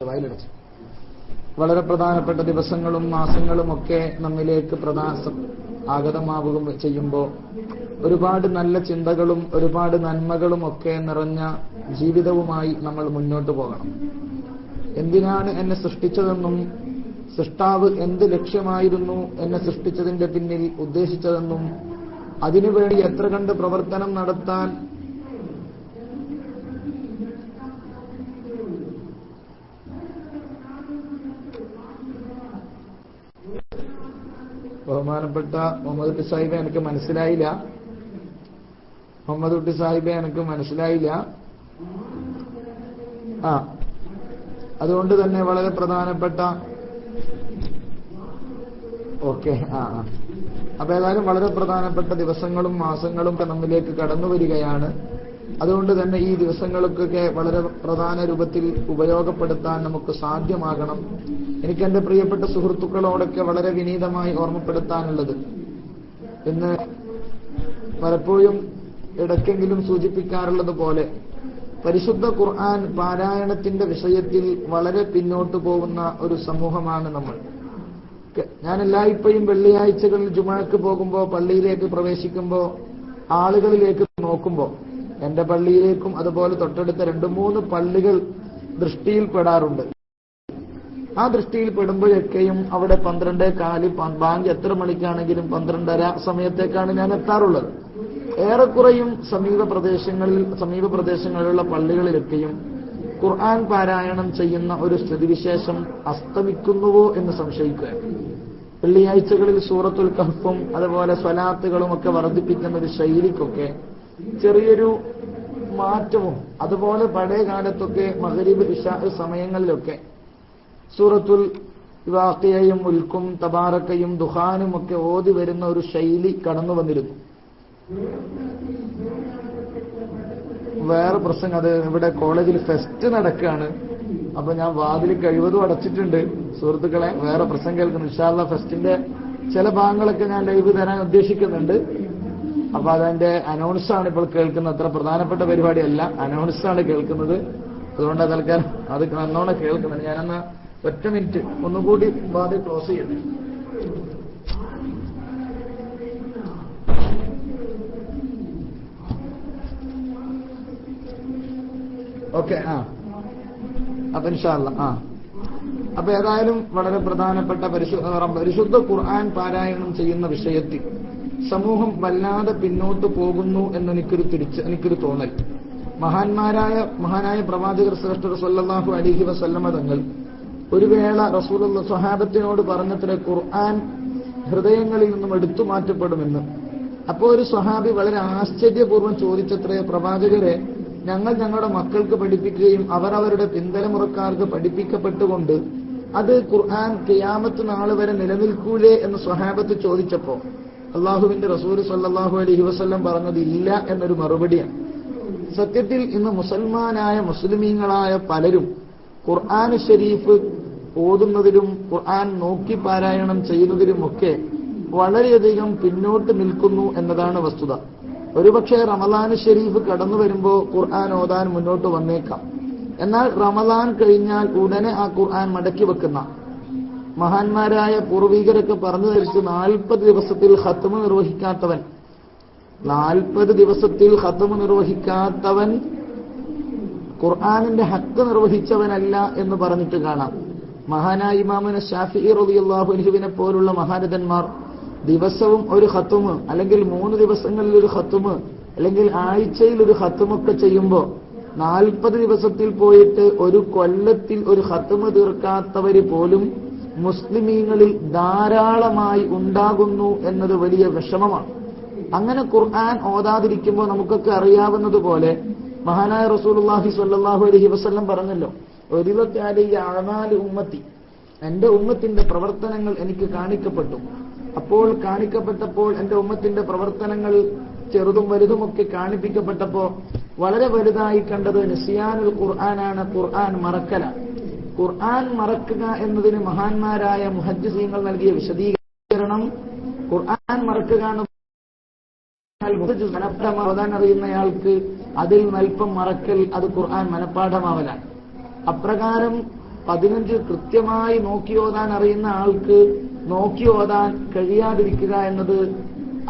വായിലടച്ചു. വളരെ പ്രധാനപ്പെട്ട ദിവസങ്ങളും മാസങ്ങളും ഒക്കെ നമ്മിലേക്ക് ആഗതമാവുക ചെയ്യുമ്പോൾ ഒരുപാട് നല്ല ചിന്തകളും ഒരുപാട് നന്മകളും ഒക്കെ നിറഞ്ഞ ജീവിതവുമായി നമ്മൾ മുന്നോട്ട് പോകണം. എന്തിനാണ് എന്നെ സൃഷ്ടിച്ചതെന്നും സൃഷ്ടാവ് എന്ത് ലക്ഷ്യമായിരുന്നു എന്നെ സൃഷ്ടിച്ചതിന്റെ പിന്നിൽ ഉദ്ദേശിച്ചതെന്നും അതിനുവേണ്ടി എത്ര കണ്ട് പ്രവർത്തനം നടത്താൻ ബഹുമാനപ്പെട്ട മുഹമ്മദ് കുട്ടി സാഹിബെ എനിക്ക് മനസ്സിലായില്ല. അതുകൊണ്ട് തന്നെ വളരെ പ്രധാനപ്പെട്ട അപ്പൊ ഏതായാലും വളരെ പ്രധാനപ്പെട്ട ദിവസങ്ങളും മാസങ്ങളും ഒക്കെ നമ്മിലേക്ക് കടന്നു വരികയാണ്. അതുകൊണ്ട് തന്നെ ഈ ദിവസങ്ങൾക്കൊക്കെ വളരെ പ്രധാന രൂപത്തിൽ ഉപയോഗപ്പെടുത്താൻ നമുക്ക് സാധ്യമാകണം. എനിക്ക് എന്റെ പ്രിയപ്പെട്ട സുഹൃത്തുക്കളോടൊക്കെ വളരെ വിനീതമായി ഓർമ്മപ്പെടുത്താനുള്ളത്, ഇന്ന് പലപ്പോഴും ഇടയ്ക്കെങ്കിലും സൂചിപ്പിക്കാറുള്ളത് പോലെ പരിശുദ്ധ ഖുർആൻ പാരായണത്തിന്റെ വിഷയത്തിൽ വളരെ പിന്നോട്ടു പോകുന്ന ഒരു സമൂഹമാണ് നമ്മൾ. ഞാൻ എല്ലായ്പ്പോഴും വെള്ളിയാഴ്ചകളിൽ ജുമുഅക്ക് പോകുമ്പോൾ, പള്ളിയിലേക്ക് പ്രവേശിക്കുമ്പോൾ, ആളുകളിലേക്ക് നോക്കുമ്പോൾ, എന്റെ പള്ളിയിലേക്കും അതുപോലെ തൊട്ടടുത്ത 2-3 പള്ളികൾ ദൃഷ്ടിയിൽപ്പെടാറുണ്ട്. ആ ദൃഷ്ടിയിൽ പെടുമ്പോഴൊക്കെയും അവിടെ 12:15 ബാങ്ക് എത്ര മണിക്കാണെങ്കിലും 12:30 സമയത്തേക്കാണ് ഞാൻ എത്താറുള്ളത്. ഏറെക്കുറയും സമീപ പ്രദേശങ്ങളിലുള്ള പള്ളികളിലൊക്കെയും ഖുർആൻ പാരായണം ചെയ്യുന്ന ഒരു സ്ഥിതിവിശേഷം അസ്തമിക്കുന്നുവോ എന്ന് സംശയിക്കുകയാണ്. വെള്ളിയാഴ്ചകളിൽ സൂറത്തുൽ കഹ്ഫും അതുപോലെ സ്വലാത്തുകളും ഒക്കെ വർദ്ധിപ്പിക്കുന്ന ഒരു ശൈലിക്കൊക്കെ ചെറിയൊരു മാറ്റവും, അതുപോലെ പഴയ കാലത്തൊക്കെ മഗ്രിബ് ഇശാ സമയങ്ങളിലൊക്കെ സൂറത്തുൽ വാഖിയയും മുൽക്കും തബാറക്കയും ദുഹാനും ഒക്കെ ഓതി വരുന്ന ഒരു ശൈലി കടന്നു വന്നിരുന്നു. വേറെ പ്രസംഗം, അത് ഇവിടെ കോളേജിൽ ഫെസ്റ്റ് നടക്കുകയാണ്. അപ്പൊ ഞാൻ വാതിൽ കഴിവതും അടച്ചിട്ടുണ്ട് സുഹൃത്തുക്കളെ. വേറെ പ്രസംഗം കേൾക്കുന്നു. ഇൻഷാ അല്ലാഹ് ഫെസ്റ്റിന്റെ ചില ഭാഗങ്ങളൊക്കെ ഞാൻ ലൈവ് തരാൻ ഉദ്ദേശിക്കുന്നുണ്ട്. അപ്പൊ അതിന്റെ അനൗൺസാണ് ഇപ്പോൾ കേൾക്കുന്നത്. അത്ര പ്രധാനപ്പെട്ട പരിപാടിയല്ല, അനൗൺസാണ് കേൾക്കുന്നത്. അതുകൊണ്ട് തൽക്കാലം അത് നന്നോണം കേൾക്കുന്നത്. ഞാനെന്നാ ഒറ്റ മിനിറ്റ് ഒന്നുകൂടി വാതിൽ ക്ലോസ് ചെയ്യട്ടെ. ഓക്കെ. അപ്പൊ ഇൻഷാ അല്ലാഹ് അപ്പൊ ഏതായാലും വളരെ പ്രധാനപ്പെട്ട പരിശുദ്ധ ഖുർആൻ പാരായണം ചെയ്യുന്ന വിഷയത്തിൽ സമൂഹം വല്ലാതെ പിന്നോട്ട് പോകുന്നു എനിക്കൊരു തോന്നൽ. മഹാനായ പ്രവാചകർ ശ്രേഷ്ഠർ സ്വല്ലല്ലാഹു അലൈഹി വസല്ലമ തങ്ങൾ ഒരു വേള റസൂലുള്ള സ്വഹാബത്തിനോട് പറഞ്ഞത്ര ഖുർആൻ ഹൃദയങ്ങളിൽ നിന്നും എടുത്തു മാറ്റപ്പെടുമെന്ന്. അപ്പോൾ ഒരു സ്വഹാബി വളരെ ആശ്ചര്യപൂർവ്വം ചോദിച്ചത്രേ, പ്രവാചകരെ, ഞങ്ങൾ ഞങ്ങളുടെ മക്കൾക്ക് പഠിപ്പിക്കുകയും അവർ അവരുടെ പിന്തലമുറക്കാർക്ക് പഠിപ്പിക്കപ്പെട്ടുകൊണ്ട് അത് ഖുർആൻ ഖിയാമത്ത് നാൾ വരെ നിലനിൽക്കൂലേ എന്ന് സ്വഹാബത്ത് ചോദിച്ചപ്പോ അള്ളാഹുവിന്റെ റസൂൽ സ്വല്ലല്ലാഹു അലൈഹി വസല്ലം പറഞ്ഞത് ഇല്ല എന്നൊരു മറുപടിയാണ്. സത്യത്തിൽ ഇന്ന് മുസ്ലിമീങ്ങളായ പലരും ഖുർആൻ ഷരീഫ് ഓതുന്നതിലും ഖുർആൻ നോക്കി പാരായണം ചെയ്യുന്നതിലുമൊക്കെ വളരെയധികം പിന്നോട്ട് നിൽക്കുന്നു എന്നതാണ് വസ്തുത. ഒരുപക്ഷെ റമദാൻ ഷരീഫ് കടന്നു വരുമ്പോൾ ഖുർആൻ ഓതാൻ മുന്നോട്ട് വന്നേക്കാം. എന്നാൽ റമദാൻ കഴിഞ്ഞാൽ ഉടനെ ആ ഖുർആൻ മടക്കി വെക്കുന്ന മഹാന്മാരായ പൂർവികരൊക്കെ പറഞ്ഞു ധരിച്ച് 40 ദിവസത്തിൽ ഖത്മ് നിർവഹിക്കാത്തവൻ 40 ദിവസത്തിൽ ഖത്മ് നിർവഹിക്കാത്തവൻ ഖുർആനിന്റെ ഹക്ക് നിർവഹിച്ചവനല്ല എന്ന് പറഞ്ഞിട്ട് കാണാം. മഹാനായ ഇമാമുന ശാഫിഈ റളിയല്ലാഹു അൻഹുവിനെ പോലുള്ള മഹാരഥന്മാർ ദിവസവും ഒരു ഖത്മ്, അല്ലെങ്കിൽ 3 ദിവസങ്ങളിൽ ഒരു ഖത്മ്, അല്ലെങ്കിൽ ആഴ്ചയിൽ ഒരു ഖത്മൊക്കെ ചെയ്യുമ്പോൾ 40 ദിവസത്തിൽ പോയിട്ട് ഒരു കൊല്ലത്തിൽ ഒരു ഖത്മ് തീർക്കാത്തവര് പോലും മുസ്ലിമീങ്ങളിൽ ധാരാളമായി ഉണ്ടാകുന്നു എന്നത് വലിയ വിഷമമാണ്. അങ്ങനെ ഖുർആൻ ഓതാതിരിക്കുമ്പോൾ നമുക്കൊക്കെ അറിയാവുന്നതുപോലെ മഹാനായ റസൂലുള്ളാഹി സ്വല്ലല്ലാഹു അലൈഹി വസല്ലം പറഞ്ഞല്ലോ, ഒരിലത്തെ അലൈഹി അഅമാലു ഉമ്മത്തി, എന്റെ ഉമ്മത്തിന്റെ പ്രവർത്തനങ്ങൾ എനിക്ക് കാണിക്കപ്പെട്ടു. അപ്പോൾ കാണിക്കപ്പെട്ടപ്പോൾ എന്റെ ഉമ്മത്തിന്റെ പ്രവർത്തനങ്ങൾ ചെറുതും വലുതുമൊക്കെ കാണിപ്പിക്കപ്പെട്ടപ്പോ വളരെ വലുതായി കണ്ടത് നിസ്യാനുൽ ഖുർആനാണ്, ഖുർആൻ മറക്കലാണ്. ഖുർആൻ മറക്കുക എന്നതിന് മഹാന്മാരായ മുഹദ്ദിസീങ്ങൾ നൽകിയ വിശദീകരണം, ഖുർആൻ മറക്കുക ഓതാൻ അറിയുന്നയാൾക്ക് അതിൽ നൽപ്പം മറക്കൽ അത് ഖുർആൻ മനഃപ്പാഠമാവലാണ്. അപ്രകാരം 15 കൃത്യമായി നോക്കി ഓതാൻ അറിയുന്ന ആൾക്ക് നോക്കി ഓതാൻ കഴിയാതിരിക്കുക എന്നത്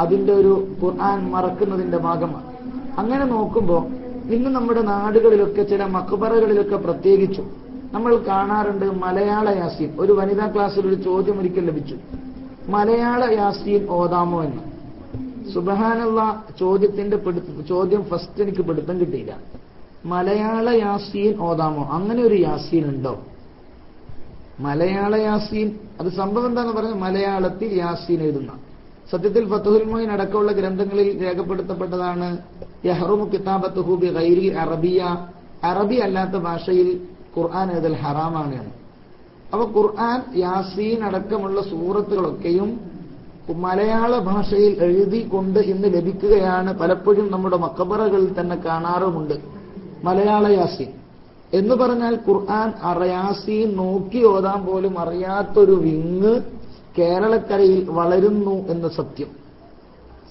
അതിന്റെ ഒരു ഖുർആൻ മറക്കുന്നതിന്റെ ഭാഗമാണ്. അങ്ങനെ നോക്കുമ്പോൾ ഇന്ന് നമ്മുടെ നാടുകളിലൊക്കെ ചില മക്ബറകളിലൊക്കെ പ്രത്യേകിച്ചും നമ്മൾ കാണാറുണ്ട് മലയാള യാസീൻ. ഒരു വനിതാ ക്ലാസ്സിൽ ഒരു ചോദ്യം ഒരിക്കൽ ലഭിച്ചു, മലയാള യാസീൻ ഓതാമോ എന്ന്. സുബ്ഹാനല്ലാഹ്, ചോദ്യം ഫസ്റ്റ് എനിക്ക് പിടുത്തം കിട്ടിയില്ല. മലയാള യാസീൻ ഓതാമോ? അങ്ങനെ ഒരു യാസീൻ ഉണ്ടോ? മലയാള യാസീൻ, അത് സംഭവം എന്താന്ന് പറഞ്ഞാൽ മലയാളത്തിൽ യാസീൻ എഴുതുന്ന, സത്യത്തിൽ ഫത്ഹുൽ മുഈൻ അടക്കമുള്ള ഗ്രന്ഥങ്ങളിൽ രേഖപ്പെടുത്തപ്പെട്ടതാണ് യഹ്റുമു കിതാബത്തുഹു ബിഗൈരി അറബിയ, അറബി അല്ലാത്ത ഭാഷയിൽ ഖുർആൻ എഴുതൽ ഹറാമാണ് എന്ന്. അപ്പൊ ഖുർആൻ യാസീൻ അടക്കമുള്ള സൂറത്തുകളൊക്കെയും മലയാള ഭാഷയിൽ എഴുതിക്കൊണ്ട് ഇന്ന് ലഭിക്കുകയാണ്. പലപ്പോഴും നമ്മുടെ മക്ബറകളിൽ തന്നെ കാണാറുമുണ്ട് മലയാള യാസീൻ എന്ന് പറഞ്ഞാൽ ഖുർആൻ യാസീൻ നോക്കി ഓതാൻ പോലും അറിയാത്തൊരു വിങ്ങ് കേരളക്കരയിൽ വളരുന്നു എന്ന് സത്യം.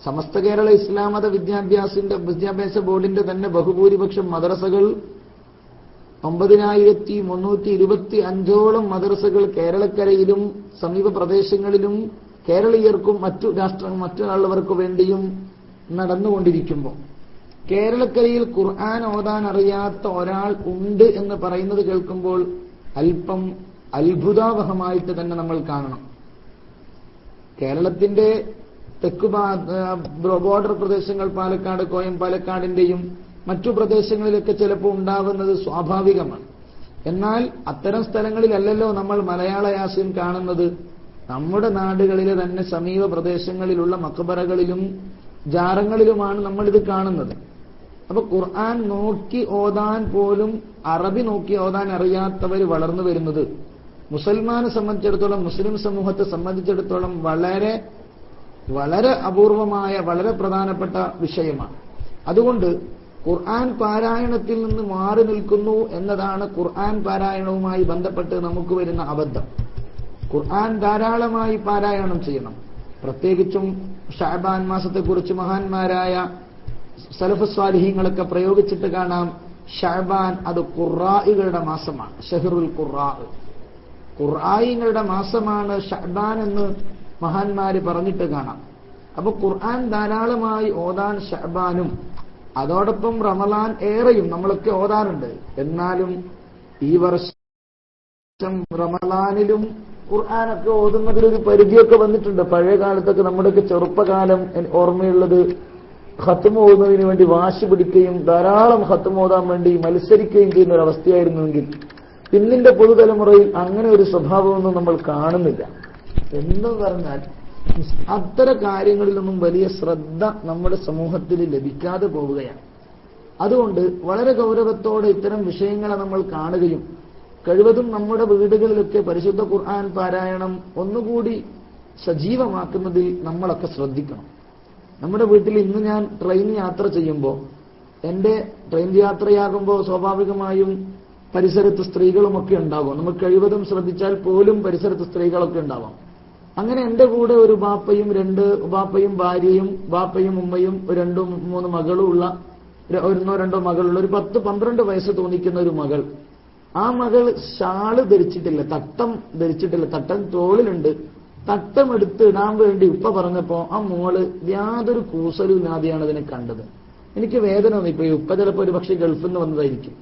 സമസ്ത കേരള ഇസ്ലാം മത വിദ്യാഭ്യാസ ബോർഡിന്റെ തന്നെ ബഹുഭൂരിപക്ഷം മദ്രസകൾ 9325ഓളം മദ്രസകൾ കേരളക്കരയിലും സമീപ പ്രദേശങ്ങളിലും കേരളീയർക്കും മറ്റുള്ളവർക്ക് വേണ്ടിയും നടന്നുകൊണ്ടിരിക്കുമ്പോൾ കേരളക്കരയിൽ ഖുർആൻ ഓതാൻ അറിയാത്ത ഒരാൾ ഉണ്ട് എന്ന് പറയുന്നത് കേൾക്കുമ്പോൾ അല്പം അത്ഭുതാവഹമായിട്ട് തന്നെ നമ്മൾ കാണണം. കേരളത്തിന്റെ തെക്ക് ബോർഡർ പ്രദേശങ്ങൾ, പാലക്കാട്, കോയം പാലക്കാടിന്റെയും മറ്റു പ്രദേശങ്ങളിലൊക്കെ ചിലപ്പോൾ ഉണ്ടാകുന്നത് സ്വാഭാവികമാണ്. എന്നാൽ അത്തരം സ്ഥലങ്ങളിലല്ലല്ലോ നമ്മൾ മലയാള യാസീൻ കാണുന്നത്. നമ്മുടെ നാടുകളിലെ തന്നെ സമീപ പ്രദേശങ്ങളിലുള്ള മക്ബറകളിലും ജാറങ്ങളിലുമാണ് നമ്മളിത് കാണുന്നത്. അപ്പൊ ഖുർആൻ നോക്കി ഓതാൻ പോലും, അറബി നോക്കി ഓതാൻ അറിയാത്തവർ വളർന്നു വരുന്നത് മുസൽമാനെ സംബന്ധിച്ചിടത്തോളം, മുസ്ലിം സമൂഹത്തെ സംബന്ധിച്ചിടത്തോളം വളരെ വളരെ അപൂർവമായ, വളരെ പ്രധാനപ്പെട്ട വിഷയമാണ്. അതുകൊണ്ട് ഖുർആൻ പാരായണത്തിൽ നിന്ന് മാറി നിൽക്കുന്നു എന്നതാണ് ഖുർആൻ പാരായണവുമായി ബന്ധപ്പെട്ട് നമുക്ക് വരുന്ന അബദ്ധം. ഖുർആൻ ധാരാളമായി പാരായണം ചെയ്യണം. പ്രത്യേകിച്ചും ഷഅബാൻ മാസത്തെക്കുറിച്ച് മഹാന്മാരായ സലഫ് സ്വാലിഹീങ്ങളൊക്കെ പ്രയോഗിച്ചിട്ട് കാണാം, ഷഅബാൻ അത് ഖുർആഇകളുടെ മാസമാണ്. ഷഹ്റുൽ ഖുർആ, ഖുർആഇങ്ങളുടെ മാസമാണ് ഷഅബാൻ എന്ന് മഹാന്മാര് പറഞ്ഞിട്ട് കാണാം. അപ്പൊ ഖുർആൻ ധാരാളമായി ഓതാൻ ഷഅബാനും അതോടൊപ്പം റമളാൻ ഏറെയും നമ്മളൊക്കെ ഓതാറുണ്ട്. എന്നാലും ഈ വർഷം റമളാനിലും ഖുർആനൊക്കെ ഓതുന്നതിലൊരു പരിധിയൊക്കെ വന്നിട്ടുണ്ട്. പഴയ കാലത്തൊക്കെ നമ്മുടെയൊക്കെ ചെറുപ്പകാലം ഓർമ്മയുള്ളത് ഖത്മ് ഓതുന്നതിന് വേണ്ടി വാശി പിടിക്കുകയും ധാരാളം ഖത്മ് ഓതാൻ വേണ്ടി മത്സരിക്കുകയും ചെയ്യുന്ന ഒരു അവസ്ഥയായിരുന്നുവെങ്കിൽ പിന്നിന്റെ പുതുതലമുറയിൽ അങ്ങനെ ഒരു സ്വഭാവമൊന്നും നമ്മൾ കാണുന്നില്ല. എന്ന് പറഞ്ഞാൽ അത്തരം കാര്യങ്ങളിലൊന്നും വലിയ ശ്രദ്ധ നമ്മുടെ സമൂഹത്തിൽ ലഭിക്കാതെ പോവുകയാണ്. അതുകൊണ്ട് വളരെ ഗൗരവത്തോടെ ഇത്തരം വിഷയങ്ങളെ നമ്മൾ കാണുകയും കഴിവതും നമ്മുടെ വീടുകളിലൊക്കെ പരിശുദ്ധ ഖുർആൻ പാരായണം ഒന്നുകൂടി സജീവമാക്കുന്നതിൽ നമ്മളൊക്കെ ശ്രദ്ധിക്കണം. നമ്മുടെ വീട്ടിൽ ഇന്ന് ഞാൻ ട്രെയിൻ യാത്ര ചെയ്യുമ്പോൾ, എന്റെ ട്രെയിൻ യാത്രയാകുമ്പോൾ സ്വാഭാവികമായും പരിസരത്ത് സ്ത്രീകളുമൊക്കെ ഉണ്ടാകും. നമുക്ക് കഴിവതും ശ്രദ്ധിച്ചാൽ പോലും പരിസരത്ത് സ്ത്രീകളൊക്കെ ഉണ്ടാവാം. അങ്ങനെ എന്റെ കൂടെ ഒരു ബാപ്പയും ഭാര്യയും, ബാപ്പയും ഉമ്മയും 2-3 മകളും ഉള്ള, 1-2 മകളുള്ള ഒരു 10-12 വയസ്സ് തോന്നിക്കുന്ന ഒരു മകൾ. ആ മകൾ ഷാള് ധരിച്ചിട്ടില്ല, തട്ടം ധരിച്ചിട്ടില്ല, തട്ടം തോളിലുണ്ട്. തട്ടം എടുത്ത് ഇടാൻ വേണ്ടി ഉപ്പ പറഞ്ഞപ്പോ ആ മോള് യാതൊരു കൂസലും ഇല്ലാതെയാണ് അതിനെ കണ്ടത്. എനിക്ക് വേദന തോന്നി. ഇപ്പൊ ഉപ്പ ചിലപ്പോ ഒരു പക്ഷേ ഗൾഫിൽ നിന്ന് വന്നതായിരിക്കും,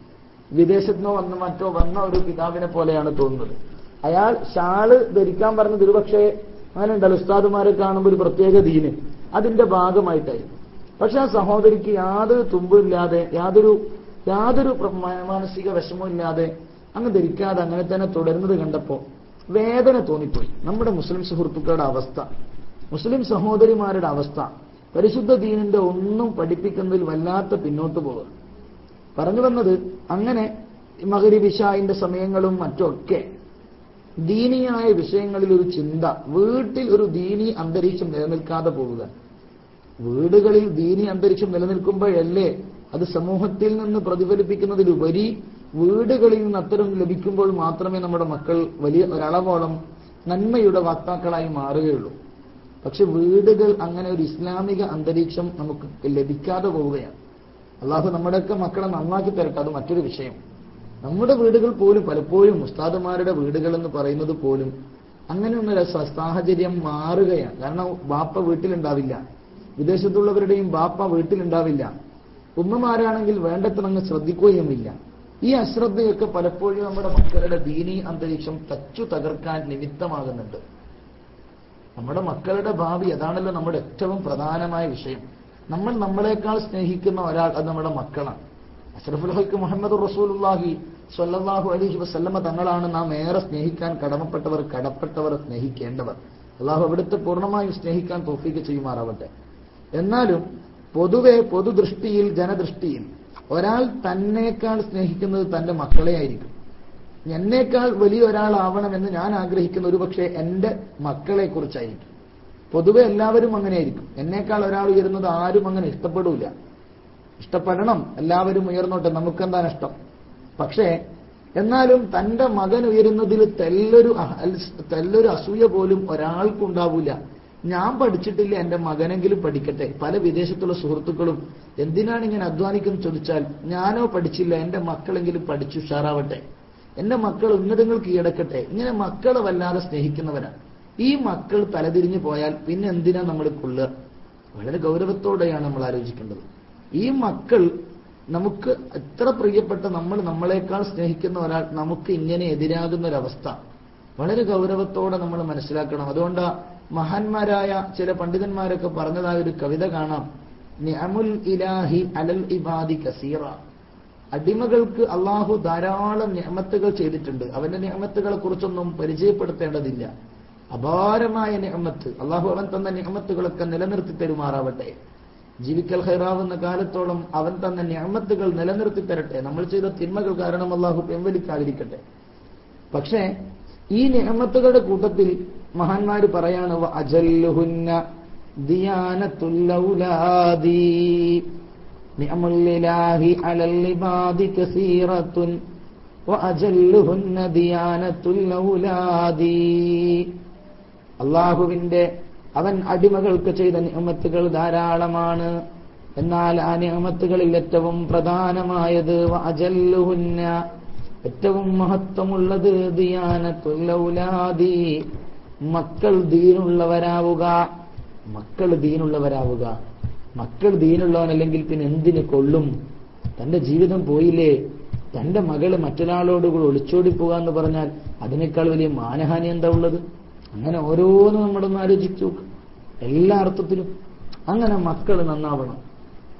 വിദേശത്തുനിന്നോ മറ്റോ വന്ന ഒരു പിതാവിനെ പോലെയാണ് തോന്നുന്നത്. അയാൾ ഷാള് ധരിക്കാൻ പറഞ്ഞത് ഒരുപക്ഷെ അങ്ങനെ ഉണ്ടല്ലോ, ഉസ്താദുമാരെ കാണുമ്പോൾ ഒരു പ്രത്യേക ദീന്, അതിന്റെ ഭാഗമായിട്ടായിരുന്നു. പക്ഷെ ആ സഹോദരിക്ക് യാതൊരു തുമ്പില്ലാതെ, യാതൊരു മാനസിക വിഷമവും ഇല്ലാതെ അങ്ങ് ധരിക്കാതെ അങ്ങനെ തന്നെ തുടരുന്നത് കണ്ടപ്പോ വേദന തോന്നിപ്പോയി. നമ്മുടെ മുസ്ലിം സുഹൃത്തുക്കളുടെ അവസ്ഥ, മുസ്ലിം സഹോദരിമാരുടെ അവസ്ഥ, പരിശുദ്ധ ദീനിന്റെ ഒന്നും പഠിപ്പിക്കുന്നതിൽ വല്ലാത്ത പിന്നോട്ട് പോകുക. പറഞ്ഞു വന്നത്, അങ്ങനെ മഗ്രിബ് ഇശാഇന്റെ സമയങ്ങളും മറ്റൊക്കെ ദീനിയായ വിഷയങ്ങളിൽ ഒരു ചിന്ത, വീട്ടിൽ ഒരു ദീനി അന്തരീക്ഷം നിലനിൽക്കാതെ പോവുക. വീടുകളിൽ ദീനി അന്തരീക്ഷം നിലനിൽക്കുമ്പോഴല്ലേ അത് സമൂഹത്തിൽ നിന്ന് പ്രതിഫലിപ്പിക്കുന്നതിലുപരി വീടുകളിൽ നിന്ന് അത്തരം ലഭിക്കുമ്പോൾ മാത്രമേ നമ്മുടെ മക്കൾ വലിയ ഒരളവോളം നന്മയുടെ വക്താക്കളായി മാറുകയുള്ളൂ. പക്ഷെ വീടുകൾ അങ്ങനെ ഒരു ഇസ്ലാമിക അന്തരീക്ഷം നമുക്ക് ലഭിക്കാതെ പോവുകയാണ്. അള്ളാഹു നമ്മുടെയൊക്കെ മക്കളെ നന്നാക്കി തരട്ടെ, അത് മറ്റൊരു വിഷയം. നമ്മുടെ വീടുകൾ പോലും പലപ്പോഴും ഉസ്താദുമാരുടെ വീടുകൾ എന്ന് പറയുന്നത് പോലും അങ്ങനെയൊന്നൊരു സാഹചര്യം മാറുകയാണ്. കാരണം ബാപ്പ വീട്ടിലുണ്ടാവില്ല, വിദേശത്തുള്ളവരുടെയും ബാപ്പ വീട്ടിലുണ്ടാവില്ല, ഉമ്മമാരാണെങ്കിൽ വേണ്ടത്ര അങ്ങ് ശ്രദ്ധിക്കുകയുമില്ല. ഈ അശ്രദ്ധയൊക്കെ പലപ്പോഴും നമ്മുടെ മക്കളുടെ ദീനീ അന്തരീക്ഷം തകർക്കാൻ നിമിത്തമാകുന്നുണ്ട്. നമ്മുടെ മക്കളുടെ ഭാവി അതാണല്ലോ നമ്മുടെ ഏറ്റവും പ്രധാനമായ വിഷയം. നമ്മൾ നമ്മളെക്കാൾ സ്നേഹിക്കുന്ന ഒരാൾ അത് നമ്മുടെ മക്കളാണ്. അഷ്റഫുൽ ഖൽഖ് മുഹമ്മദ് റസൂലുള്ളാഹി സ്വല്ലല്ലാഹു അലൈഹി വസല്ലമ തങ്ങളാണ് നാം ഏറെ സ്നേഹിക്കാൻ കടപ്പെട്ടവർ സ്നേഹിക്കേണ്ടവർ. അള്ളാഹു അവിടുത്തെ പൂർണ്ണമായും സ്നേഹിക്കാൻ തൗഫീഖ് ചെയ്യുമാറാവട്ടെ. എന്നാലും പൊതുവെ പൊതുദൃഷ്ടിയിൽ ജനദൃഷ്ടിയിൽ ഒരാൾ തന്നേക്കാൾ സ്നേഹിക്കുന്നത് തന്റെ മക്കളെ ആയിരിക്കും. എന്നേക്കാൾ വലിയ ഒരാളാവണമെന്ന് ഞാൻ ആഗ്രഹിക്കുന്ന ഒരുപക്ഷെ എന്റെ മക്കളെ കുറിച്ചായിരിക്കും. പൊതുവെ എല്ലാവരും അങ്ങനെയായിരിക്കും. എന്നേക്കാൾ ഒരാൾ ഉയരുന്നത് ആരും അങ്ങനെ ഇഷ്ടപ്പെടൂല. ഇഷ്ടപ്പെടണം, എല്ലാവരും ഉയർന്നോട്ടെ, നമുക്കെന്താ നഷ്ടം. പക്ഷേ എന്നാലും തന്റെ മകൻ ഉയരുന്നതിൽ തെല്ലൊരു അസൂയ പോലും ഒരാൾക്കുണ്ടാവൂല. ഞാൻ പഠിച്ചിട്ടില്ല, എന്റെ മകനെങ്കിലും പഠിക്കട്ടെ. പല വിദേശത്തുള്ള സുഹൃത്തുക്കളും എന്തിനാണ് ഇങ്ങനെ അധ്വാനിക്കുന്നു ചോദിച്ചാൽ, ഞാനോ പഠിച്ചില്ല, എന്റെ മക്കളെങ്കിലും പഠിച്ചുഷാറാവട്ടെ, എന്റെ മക്കൾ ഉന്നതങ്ങൾ കീഴടക്കട്ടെ. ഇങ്ങനെ മക്കളെ വല്ലാതെ സ്നേഹിക്കുന്നവരാണ്. ഈ മക്കൾ തലതിരിഞ്ഞു പോയാൽ പിന്നെ എന്തിനാ നമ്മൾ കൊള്ളുക? വളരെ ഗൗരവത്തോടെയാണ് നമ്മൾ ആലോചിക്കേണ്ടത്. ഈ മക്കൾ നമുക്ക് എത്ര പ്രിയപ്പെട്ട നമ്മളെക്കാൾ സ്നേഹിക്കുന്ന ഒരാൾ നമുക്ക് ഇങ്ങനെ എതിരാകുന്ന ഒരവസ്ഥ വളരെ ഗൗരവത്തോടെ നമ്മൾ മനസ്സിലാക്കണം. അതുകൊണ്ട് മഹാന്മാരായ ചില പണ്ഡിതന്മാരൊക്കെ പറഞ്ഞതായ ഒരു കവിത കാണാം. നിഅമുൽ ഇലാഹി അലൽ ഇബാദി കസീറ. അടിമകൾക്ക് അള്ളാഹു ധാരാളം നിഅമത്തുകൾ ചെയ്തിട്ടുണ്ട്. അവന്റെ നിഅമത്തുകളെ കുറിച്ചൊന്നും പരിചയപ്പെടുത്തേണ്ടതില്ല. അപാരമായ നിഅമത്ത് അള്ളാഹു അവൻ തന്ന നിഅമത്തുകളൊക്കെ നിലനിർത്തി തരുമാറാവട്ടെ. ജീവിക്കൽ ഖൈറാവുന്ന കാലത്തോളം അവൻ തന്ന നിഅമത്തുകൾ നിലനിർത്തി തരട്ടെ. നമ്മൾ ചെയ്ത തിന്മകൾ കാരണം അള്ളാഹു പിൻവലിക്കാതിരിക്കട്ടെ. പക്ഷേ ഈ നിഅമത്തുകളുടെ കൂട്ടത്തിൽ മഹാന്മാര് പറയാണ്, അജല്ലുഹുന്ന ദിയാനത്തുൽ ഔലാദി നിഅമുൽ ഇലാഹി അലൽ ഇബാദി കസീറത്തുൻ വഅജല്ലുഹുന്ന ദിയാനത്തുൽ ഔലാദി. അല്ലാഹുവിന്റെ അവൻ അടിമകൾക്ക് ചെയ്ത നിഅമത്തുകൾ ധാരാളമാണ്. എന്നാൽ ആ നിഅമത്തുകളിൽ ഏറ്റവും പ്രധാനമായത് വഅജല്ലുഹുന്ന ഏറ്റവും മഹത്വമുള്ളത് ദിയാനത്തുൽ ഔലാദി മക്കൾ ദീനുള്ളവരാവുക. മക്കൾ ദീനുള്ളവനല്ലെങ്കിൽ പിന്നെ എന്തിന് കൊള്ളും? തന്റെ ജീവിതം പോയില്ലേ? തന്റെ മകള് മറ്റൊരാളോടുകൂടി ഒളിച്ചോടി പോകുക എന്ന് പറഞ്ഞാൽ അതിനേക്കാൾ വലിയ മാനഹാനി എന്താ ഉള്ളത്? അങ്ങനെ ഓരോന്നും നമ്മളൊന്ന് ആലോചിച്ചു നോക്ക്. എല്ലാ അർത്ഥത്തിലും അങ്ങനെ മക്കൾ നന്നാവണം.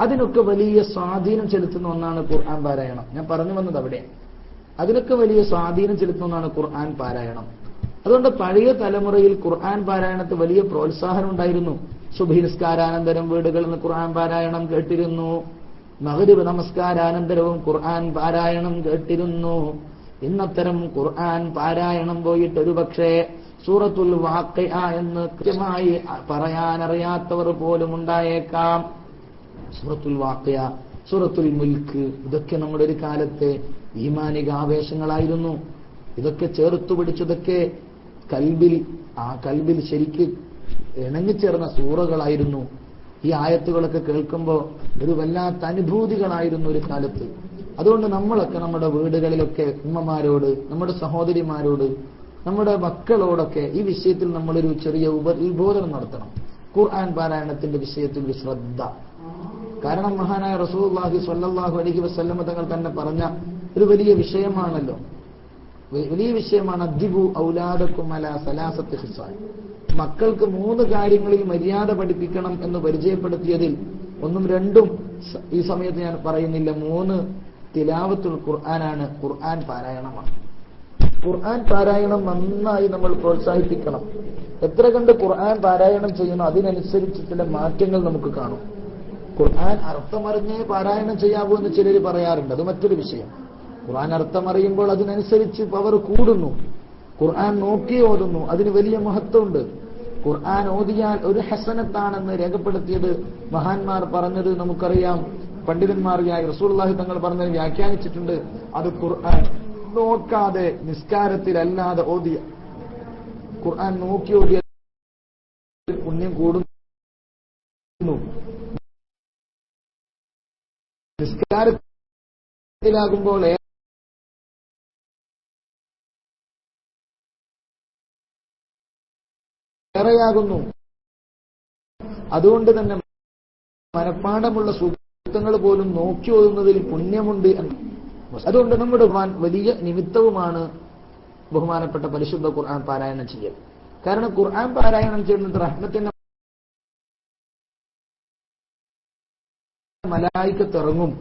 അതിനൊക്കെ വലിയ സ്വാധീനം ചെലുത്തുന്ന ഒന്നാണ് ഖുർആൻ പാരായണം. ഞാൻ പറഞ്ഞു വന്നത് അവിടെ. അതിനൊക്കെ വലിയ സ്വാധീനം ചെലുത്തുന്ന ഒന്നാണ് ഖുർആൻ പാരായണം. അതുകൊണ്ട് പഴയ തലമുറയിൽ ഖുർആൻ പാരായണത്തിന് വലിയ പ്രോത്സാഹനം ഉണ്ടായിരുന്നു. സുബ്ഹി നിസ്കാരാനന്തരം വീടുകളിൽ നിന്ന് ഖുർആൻ പാരായണം കേട്ടിരുന്നു. മഗ്രിബ് നമസ്കാരാനന്തരവും ഖുർആൻ പാരായണം കേട്ടിരുന്നു. ഇന്നത്തരം ഖുർആൻ പാരായണം പോയിട്ട് ഒരുപക്ഷെ സൂറത്തുൽ വാഖിഅ എന്ന് കൃത്യമായി പറയാനറിയാത്തവർ പോലും ഉണ്ടായേക്കാം. സൂറത്തുൽ വാഖിഅ, സൂറത്തുൽ മുൽക്ക്, ഇതൊക്കെ നമ്മുടെ ഒരു കാലത്തെ ഈമാനിക ആവേശങ്ങളായിരുന്നു. ഇതൊക്കെ ചേർത്തു പിടിച്ചതൊക്കെ കൽബിൽ ശരിക്ക് ഇണങ്ങിച്ചേർന്ന സൂറകളായിരുന്നു. ഈ ആയത്തുകളൊക്കെ കേൾക്കുമ്പോൾ ഒരു വല്ലാത്ത അനുഭൂതികളായിരുന്നു ഒരു കാലത്ത്. അതുകൊണ്ട് നമ്മളൊക്കെ നമ്മുടെ വീടുകളിലൊക്കെ ഉമ്മമാരോട്, നമ്മുടെ സഹോദരിമാരോട്, നമ്മുടെ മക്കളോടൊക്കെ ഈ വിഷയത്തിൽ നമ്മളൊരു ചെറിയ ഉത്ബോധനം നടത്തണം. ഖുർആൻ പാരായണത്തിന്റെ വിഷയത്തിൽ ഒരു ശ്രദ്ധ. കാരണം മഹാനായ റസൂലുള്ളാഹി സ്വല്ലല്ലാഹു അലൈഹി വസല്ലമ തങ്ങൾ തന്നെ പറഞ്ഞ ഒരു വലിയ വിഷയമാണല്ലോ, വലിയ വിഷയമാണ് അദ്ദിബു ഔലാദക്കും അലാ സലാസത്തി ഖിസാൽ. മക്കൾക്ക് 3 കാര്യങ്ങളിൽ മര്യാദ പഠിപ്പിക്കണം എന്ന് പരിചയപ്പെടുത്തിയതിൽ 1ഉം 2ഉം ഈ സമയത്ത് ഞാൻ പറയുന്നില്ല. 3 തിലാവത്തുൽ ഖുർആനാണ്, ഖുർആൻ പാരായണമാണ്. ഖുർആൻ പാരായണം നന്നായി നമ്മൾ പ്രോത്സാഹിപ്പിക്കണം. എത്ര കണ്ട് ഖുർആൻ പാരായണം ചെയ്യുന്നു അതിനനുസരിച്ച് ചില മാറ്റങ്ങൾ നമുക്ക് കാണും. ഖുർആൻ അർത്ഥമറിഞ്ഞേ പാരായണം ചെയ്യാവൂ എന്ന് ചിലർ പറയാറുണ്ട്. അത് മറ്റൊരു വിഷയം. ഖുർആൻ അർത്ഥമറിയുമ്പോൾ അതിനനുസരിച്ച് പവർ കൂടുന്നു. ഖുർആൻ നോക്കി ഓതുന്നു, അതിന് വലിയ മഹത്വമുണ്ട്. ഖുർആൻ ഓതിയാൽ ഒരു ഹസനത്താണെന്ന് രേഖപ്പെടുത്തിയത് മഹാന്മാർ പറഞ്ഞത് നമുക്കറിയാം. പണ്ഡിതന്മാരായ റസൂലുള്ളാഹി തങ്ങൾ പറഞ്ഞത് വ്യാഖ്യാനിച്ചിട്ടുണ്ട്. അത് ഖുർആൻ നോക്കാതെ നിസ്കാരത്തിലല്ലാതെ ഓതിയ, ഖുർആൻ നോക്കി ഓതിയ പുണ്യം കൂടുന്നു. നിസ്കാരത്തിലാകുമ്പോൾ ഏറെയാകുന്നു. അതുകൊണ്ട് തന്നെ മനഃപ്പാഠമുള്ള സൂക്തങ്ങൾ പോലും നോക്കി ഓതുന്നതിൽ പുണ്യമുണ്ട്. അതുകൊണ്ട് നമ്മുടെ വലിയ നിമിത്തവുമാണ് ബഹുമാനപ്പെട്ട പരിശുദ്ധ ഖുർആൻ പാരായണം ചെയ്യൽ. കാരണം ഖുർആൻ പാരായണം ചെയ്യുന്നത് റഹ്മത്തിന്റെ മലായികത്ത് ഇറങ്ങും.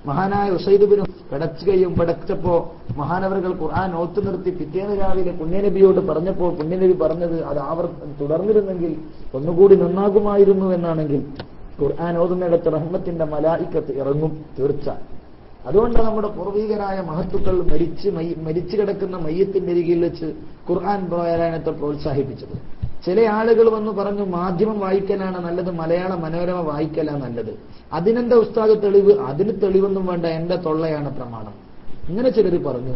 മഹാനായ ഉസൈദ് ബിൻ പടച്ചപ്പോ മഹാനവറുകൾ ഖുർആൻ ഓത്തു നിർത്തി പിറ്റേന്ന് രാവിലെ പുണ്യനബിയോട് പറഞ്ഞപ്പോൾ പുണ്യനബി പറഞ്ഞത് അത് തുടർന്നിരുന്നെങ്കിൽ ഒന്നുകൂടി നന്നാകുമായിരുന്നു എന്നാണെങ്കിൽ ഖുർആൻ ഓതുന്നിടത്ത് റഹ്മത്തിന്റെ മലായികത്ത് ഇറങ്ങും തീർച്ച. അതുകൊണ്ടാണ് നമ്മുടെ പൂർവികരായ മഹത്തുക്കൾ മരിച്ചു കിടക്കുന്ന മയ്യത്തിന്റെ അരികിൽ വെച്ച് ഖുർആൻ പാരായണത്തെ പ്രോത്സാഹിപ്പിച്ചത്. ചില ആളുകൾ വന്നു പറഞ്ഞു മാധ്യമം വായിക്കലാണ് നല്ലത്, മലയാള മനോരമ വായിക്കലാണ് നല്ലത്. അതിനെന്താ ഉസ്താദ് തെളിവ്? അതിന് തെളിവൊന്നും വേണ്ട, എന്റെ തൊള്ളയാണ് പ്രമാണം. ഇങ്ങനെ ചിലർ പറഞ്ഞു.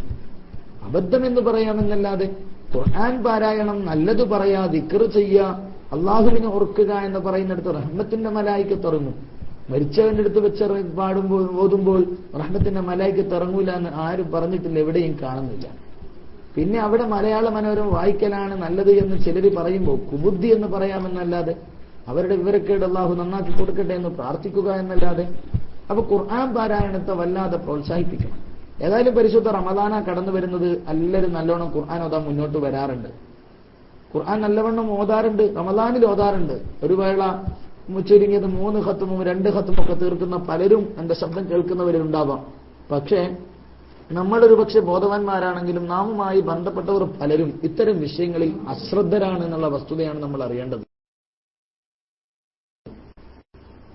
അബദ്ധമെന്ന് പറയാമെന്നല്ലാതെ ഖുർആൻ പാരായണം നല്ലത് പറയാ, ദിക്ർ ചെയ്യുക, അള്ളാഹുവിനെ ഓർക്കുക എന്ന് പറയുന്നിടത്ത് റഹ്മത്തിന്റെ മലായികത്ത് ഇറങ്ങും. മരിച്ചവന്റെ അടുത്ത് വെച്ച് ഓതുമ്പോൾ റഹ്മത്തിന്റെ മലായികത്ത് ഇറങ്ങൂല എന്ന് ആരും പറഞ്ഞിട്ടില്ല, എവിടെയും കാണുന്നില്ല. പിന്നെ അവിടെ മലയാള മനോരമ വായിക്കലാണ് നല്ലത് എന്ന് ചിലർ പറയുമ്പോൾ കുബുദ്ധി എന്ന് പറയാമെന്നല്ലാതെ അവരുടെ വിവരക്കേട് അള്ളാഹു നന്നാക്കി കൊടുക്കട്ടെ എന്ന് പ്രാർത്ഥിക്കുക എന്നല്ലാതെ അപ്പൊ ഖുർആൻ പാരായണത്തെ വല്ലാതെ പ്രോത്സാഹിപ്പിക്കണം. ഏതായാലും പരിശുദ്ധ റമദാന കടന്നു വരുന്നത് എല്ലാവരും നല്ലോണം ഖുർആൻ ഓതാൻ മുന്നോട്ട് വരാറുണ്ട്. ഖുർആൻ നല്ലവണ്ണം ഓതാറുണ്ട്, റമദാനിൽ ഓതാറുണ്ട്. ഒരു വേള ചുരുങ്ങിയത് 3 ഖത്തുമും 2 ഖത്തുമും ഒക്കെ തീർക്കുന്ന പലരും എന്റെ ശബ്ദം കേൾക്കുന്നവരുണ്ടാവാം. പക്ഷേ നമ്മളൊരു പക്ഷെ ബോധവാന്മാരാണെങ്കിലും നാമുമായി ബന്ധപ്പെട്ടവർ പലരും ഇത്തരം വിഷയങ്ങളിൽ അശ്രദ്ധരാണ് എന്നുള്ള വസ്തുതയാണ് നമ്മൾ അറിയേണ്ടത്.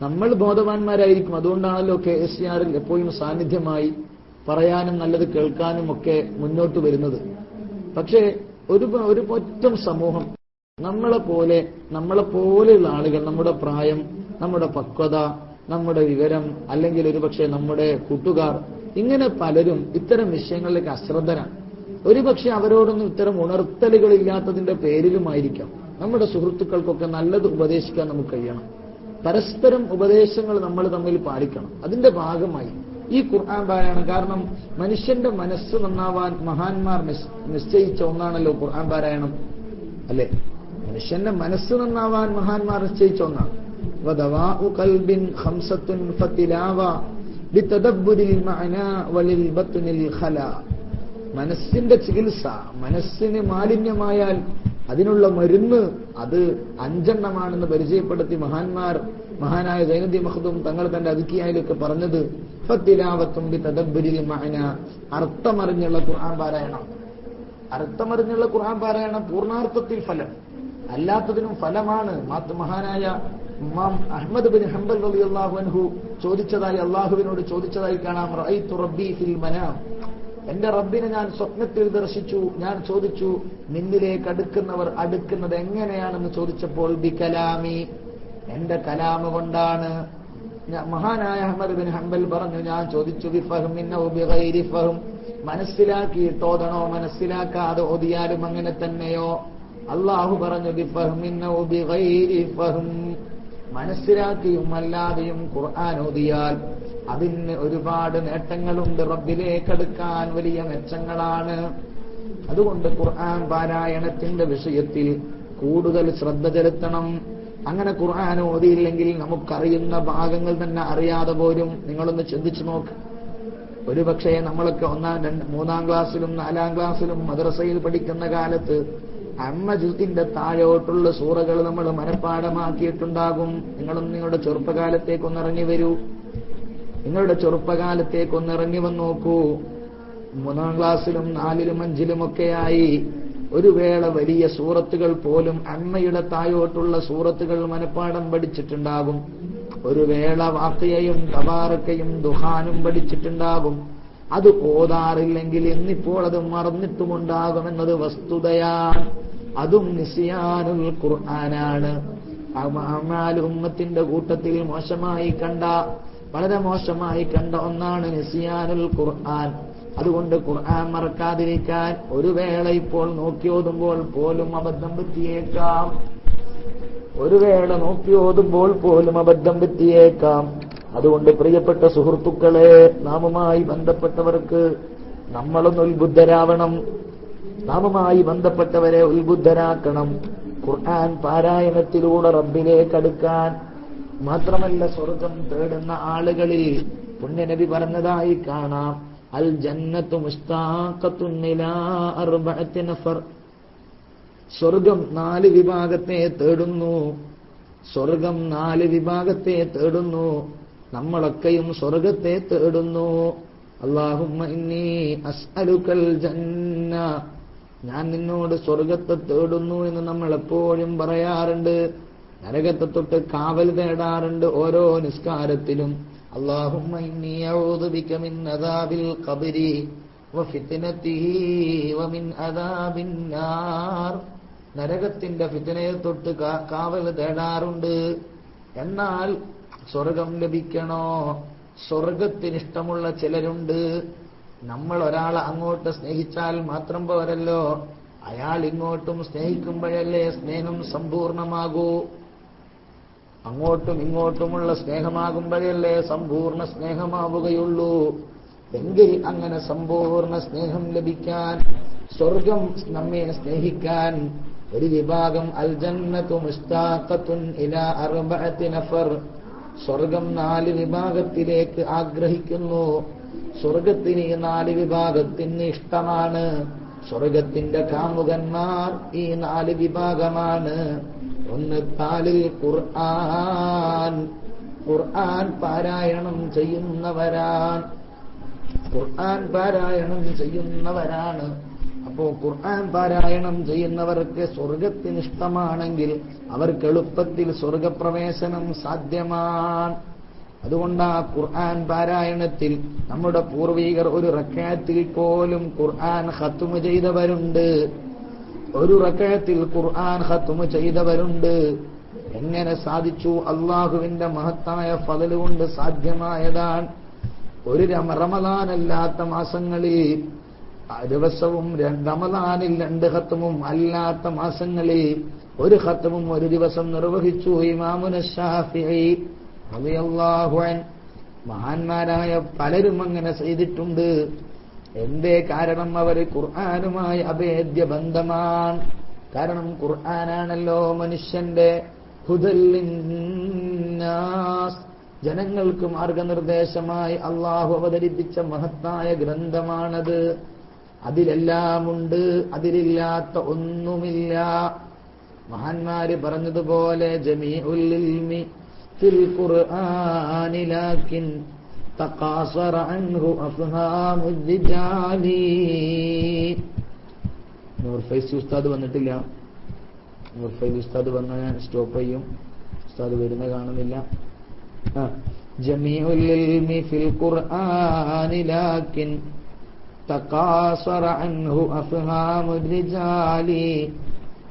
നമ്മൾ ബോധവാന്മാരായിരിക്കും. അതുകൊണ്ടാണല്ലോ KSCR എപ്പോഴും സാന്നിധ്യമായി പറയാനും നല്ലത് കേൾക്കാനും ഒക്കെ മുന്നോട്ട് വരുന്നത്. പക്ഷേ ഒരു ഒറ്റം സമൂഹം നമ്മളെപ്പോലെയുള്ള ആളുകൾ, നമ്മുടെ പ്രായം, നമ്മുടെ പക്വത, നമ്മുടെ വിവരം, അല്ലെങ്കിൽ ഒരുപക്ഷെ നമ്മുടെ കൂട്ടുകാർ, ഇങ്ങനെ പലരും ഇത്തരം വിഷയങ്ങളിലേക്ക് അശ്രദ്ധരാണ്. ഒരുപക്ഷെ അവരോടൊന്നും ഇത്തരം ഉണർത്തലുകളില്ലാത്തതിന്റെ പേരിലുമായിരിക്കാം. നമ്മുടെ സുഹൃത്തുക്കൾക്കൊക്കെ നല്ലത് ഉപദേശിക്കാൻ നമുക്ക് കഴിയണം. പരസ്പരം ഉപദേശങ്ങൾ നമ്മൾ തമ്മിൽ പാലിക്കണം. അതിന്റെ ഭാഗമായി ഈ ഖുർആൻ പാരായണം, കാരണം മനുഷ്യന്റെ മനസ്സ് നന്നാവാൻ മഹാന്മാർ നിശ്ചയിച്ച ഒന്നാണല്ലോ ഖുർആൻ പാരായണം, അല്ലെ? മനുഷ്യന്റെ മനസ്സ് നന്നാവാൻ മഹാന്മാർ നിശ്ചയിച്ച ഒന്നാണ്. വദവാഉ ഖൽബിൻ ഖംസത്തുൻ ഫതിലാവ ബിതദബ്ബുരിൽ മഅനാ വലിൽ ബത്നിൽ ഖലാ. മനസ്സിന്റെ ചികിത്സ, മനസ്സിന് മാലിന്യമായാൽ അതിനുള്ള മരുന്ന് അത് 5 എണ്ണമാണെന്ന് പരിചയപ്പെടുത്തി മഹാനായ സൈനുദ്ദീൻ മഖ്ദൂം തങ്ങൾ തന്റെ അദ്കിയായിലൊക്കെ പറഞ്ഞത് ഫതിലാവത്തും ബിതദബ്ബുരിൽ മഅനാ, അർത്ഥമറിഞ്ഞുള്ള ഖുർആൻ പാരായണം. അർത്ഥമറിഞ്ഞുള്ള ഖുർആൻ പാരായണം പൂർണ്ണാർത്ഥത്തിൽ ഫലം, അല്ലാത്തതിനും ഫലമാണ്. മഹാനായ ഇമാം അഹ്മദ് ബിൻ ഹംബൽ റളിയല്ലാഹു അൻഹു അള്ളാഹുവിനോട് ചോദിച്ചതായി കാണാം. റഅയ്തു റബ്ബി ഫിൽ മനാം, എന്റെ റബ്ബിനെ ഞാൻ സ്വപ്നത്തിൽ ദർശിച്ചു. ഞാൻ ചോദിച്ചു നിന്നിലേക്ക് അടുക്കുന്നത് എങ്ങനെയാണെന്ന് ചോദിച്ചപ്പോൾ ബികലാമി, എന്റെ കലാമ് കൊണ്ടാണ്. മഹാനായ അഹ്മദ് ബിൻ ഹംബൽ പറഞ്ഞു, ഞാൻ ചോദിച്ചു ബിഫഹ്മിൻ ഔ ബിഗൈരി ഫഹ്ം, മനസ്സിലാക്കിയിട്ട് ഓതണോ മനസ്സിലാക്കാതെ ഓതിയാലും അങ്ങനെ തന്നെയോ? അള്ളാഹു പറഞ്ഞു ബിഫഹ്മിൻ ഔ ബിഗൈരി ഫഹ്ം, മനസ്സിലാക്കിയും അല്ലാതെയും ഖുർആൻ ഓതിയാൽ അതിന് ഒരുപാട് നേട്ടങ്ങളുണ്ട്. റബ്ബിലേക്ക് അടുക്കാൻ വലിയ മെച്ചങ്ങളാണ്. അതുകൊണ്ട് ഖുർആൻ പാരായണത്തിന്റെ വിഷയത്തിൽ കൂടുതൽ ശ്രദ്ധ ചെലുത്തണം. അങ്ങനെ ഖുർആൻ ഓതിയില്ലെങ്കിൽ നമുക്കറിയുന്ന ഭാഗങ്ങൾ തന്നെ അറിയാതെ പോരും. നിങ്ങളൊന്ന് ചിന്തിച്ചു നോക്ക്. ഒരുപക്ഷെ നമ്മളൊക്കെ 1, 2, 3 ക്ലാസ്സിലും 4 ക്ലാസ്സിലും മദ്രസയിൽ പഠിക്കുന്ന കാലത്ത് ജുസിന്റെ താഴോട്ടുള്ള സൂറകൾ നമ്മൾ മനഃപ്പാഠമാക്കിയിട്ടുണ്ടാകും. നിങ്ങളുടെ ചെറുപ്പകാലത്തേക്കൊന്നിറങ്ങി വരൂ. നിങ്ങളുടെ ചെറുപ്പകാലത്തേക്കൊന്നിറങ്ങി വന്ന് നോക്കൂ. 3 ക്ലാസ്സിലും 4ലും 5ലും ഒക്കെയായി ഒരു വേള വലിയ സൂറത്തുകൾ പോലും അമ്മയുടെ താഴോട്ടുള്ള സൂറത്തുകൾ മനഃപ്പാഠം പഠിച്ചിട്ടുണ്ടാകും. ഒരു വേള വാഖിയയും തബാറക്കയും ദുഹാനും പഠിച്ചിട്ടുണ്ടാകും. അത് ഓതാറില്ലെങ്കിൽ ഇന്നിപ്പോൾ അത് മറന്നിട്ടുമുണ്ടാകുമെന്നത് വസ്തുതയാണ്. അതും നിസ്യാനുൽ ഖുർആനാണ്. ഉമ്മത്തിന്റെ കൂട്ടത്തിൽ വളരെ മോശമായി കണ്ട ഒന്നാണ് നിസ്യാനുൽ ഖുർആൻ. അതുകൊണ്ട് ഖുർആൻ മറക്കാതിരിക്കാൻ ഒരു വേള ഇപ്പോൾ നോക്കിയോതുമ്പോൾ പോലും അബദ്ധം പറ്റിയേക്കാം. അതുകൊണ്ട് പ്രിയപ്പെട്ട സുഹൃത്തുക്കളെ, നാമുമായി ബന്ധപ്പെട്ടവർക്ക് നമ്മളൊന്ന് ഉത്ബുദ്ധരാവണം. നാമുമായി ബന്ധപ്പെട്ടവരെ ഉത്ബുദ്ധരാക്കണം. ഖുർആൻ പാരായണത്തിലൂടെ റബ്ബിലേക്ക് അടുക്കാൻ. മാത്രമല്ല സ്വർഗം തേടുന്ന ആളുകളിൽ പുണ്യനബി പറഞ്ഞതായി കാണാം, അൽ ജന്നത്തു മുസ്താഖത്തുൻ ഇലാ അർബഅത്തി നഫർ. സ്വർഗം 4 വിഭാഗത്തെ തേടുന്നു. സ്വർഗം 4 വിഭാഗത്തെ തേടുന്നു. നമ്മളൊക്കെയും സ്വർഗത്തെ തേടുന്നു. അല്ലാഹുമ്മ ഇന്നി അസ്അലുക്കൽ ജന്ന, ഞാൻ നിന്നോട് സ്വർഗത്തെ തേടുന്നു എന്ന് നമ്മൾ എപ്പോഴും പറയാറുണ്ട്. നരകത്തെ തൊട്ട് കാവൽ തേടാറുണ്ട് ഓരോ നിസ്കാരത്തിലും. അല്ലാഹുമ്മ ഇന്നി അഊദു ബിക മിൻ അദാബിൽ ഖബ്രി വഫിത്നതിഹി വമിൻ അദാബിൻ നാർ. നരകത്തിന്റെ ഫിത്നയെ തൊട്ട് കാവൽ തേടാറുണ്ട്. എന്നാൽ സ്വർഗം ലഭിക്കണോ? സ്വർഗത്തിനിഷ്ടമുള്ള ചിലരുണ്ട്. നമ്മൾ ഒരാളെ അങ്ങോട്ട് സ്നേഹിച്ചാൽ മാത്രം പോരല്ലോ, അയാൾ ഇങ്ങോട്ടും സ്നേഹിക്കുമ്പോഴല്ലേ സ്നേഹം സമ്പൂർണമാകൂ. അങ്ങോട്ടും ഇങ്ങോട്ടുമുള്ള സ്നേഹമാകുമ്പോഴല്ലേ സമ്പൂർണ്ണ സ്നേഹമാവുകയുള്ളൂ. എങ്കിൽ അങ്ങനെ സമ്പൂർണ്ണ സ്നേഹം ലഭിക്കാൻ, സ്വർഗം നമ്മെ സ്നേഹിക്കാൻ ഒരു വിഭാഗം അൽ ജന്നത്തു മുസ്താഖത്തുൻ ഇലാ അർബഅത്തി നഫർ, സ്വർഗം 4 വിഭാഗത്തിലേക്ക് ആഗ്രഹിക്കുന്നു. സ്വർഗത്തിന് ഈ 4 വിഭാഗത്തിന് ഇഷ്ടമാണ്. സ്വർഗത്തിന്റെ കാമുകന്മാർ ഈ 4 വിഭാഗമാണ്. ഒന്ന് താലിൽ ഖുർആൻ, ഖുർആൻ പാരായണം ചെയ്യുന്നവരാണ്. ഖുർആൻ പാരായണം ചെയ്യുന്നവരാണ്. അപ്പോ ഖുർആൻ പാരായണം ചെയ്യുന്നവർക്ക് സ്വർഗത്തിന് ഇഷ്ടമാണെങ്കിൽ അവർക്ക് എളുപ്പത്തിൽ സ്വർഗപ്രവേശനം സാധ്യമാണ്. അതുകൊണ്ട് ആ ഖുർആൻ പാരായണത്തിൽ നമ്മുടെ പൂർവികർ ഒരു റക്അത്തിൽ പോലും ഖുർആൻ ഖത്മ് ചെയ്തവരുണ്ട്. ഒരു റക്അത്തിൽ ഖുർആൻ ഖത്മ് ചെയ്തവരുണ്ട്. എങ്ങനെ സാധിച്ചു? അള്ളാഹുവിന്റെ മഹത്തായ ഫള് കൊണ്ട് സാധ്യമായതാണ്. ഒരു റമളാനല്ലാത്ത മാസങ്ങളിൽ ദിവസവും റമളാനിൽ 2 ഖത്മും അല്ലാത്ത മാസങ്ങളിൽ 1 ഖത്മും ഒരു ദിവസം നിർവഹിച്ചു ഇമാമുന ശാഫിഈ റളിയല്ലാഹു അൻഹു. മഹാന്മാരായ പലരും അങ്ങനെ ചെയ്തിട്ടുണ്ട്. എന്തേ കാരണം? അവർ ഖുർആനുമായി അഭേദ്യ ബന്ധമാണ്. കാരണം ഖുർആനാണല്ലോ മനുഷ്യന്റെ ഹുദൽ ലിന്നാസ്, ജനങ്ങൾക്ക് മാർഗനിർദ്ദേശമായി അള്ളാഹു അവതരിപ്പിച്ച മഹത്തായ ഗ്രന്ഥമാണത്. അതിലെല്ലാമുണ്ട്, അതിലില്ലാത്ത ഒന്നുമില്ല. മഹാന്മാര് പറഞ്ഞതുപോലെ ജമീഉൽ ഇൽമി ഫിൽ ഖുർആനി ലാകിൻ തഖാസറ അൻഹു അഫ്ഹാമുർ റിജാലി. നൂർ ഫൈസി ഉസ്താദ് വന്നിട്ടില്ല. നൂർ ഫൈസി ഉസ്താദ് വന്ന ഞാൻ സ്റ്റോപ്പ് ചെയ്യും. ഉസ്താദ് വരുന്ന കാണുന്നില്ല. ജമീഉൽ ഇൽമി ഫിൽ ഖുർആനി ലാകിൻ തഖാസറ അൻഹു അഫ്ഹാമുർ റിജാലി.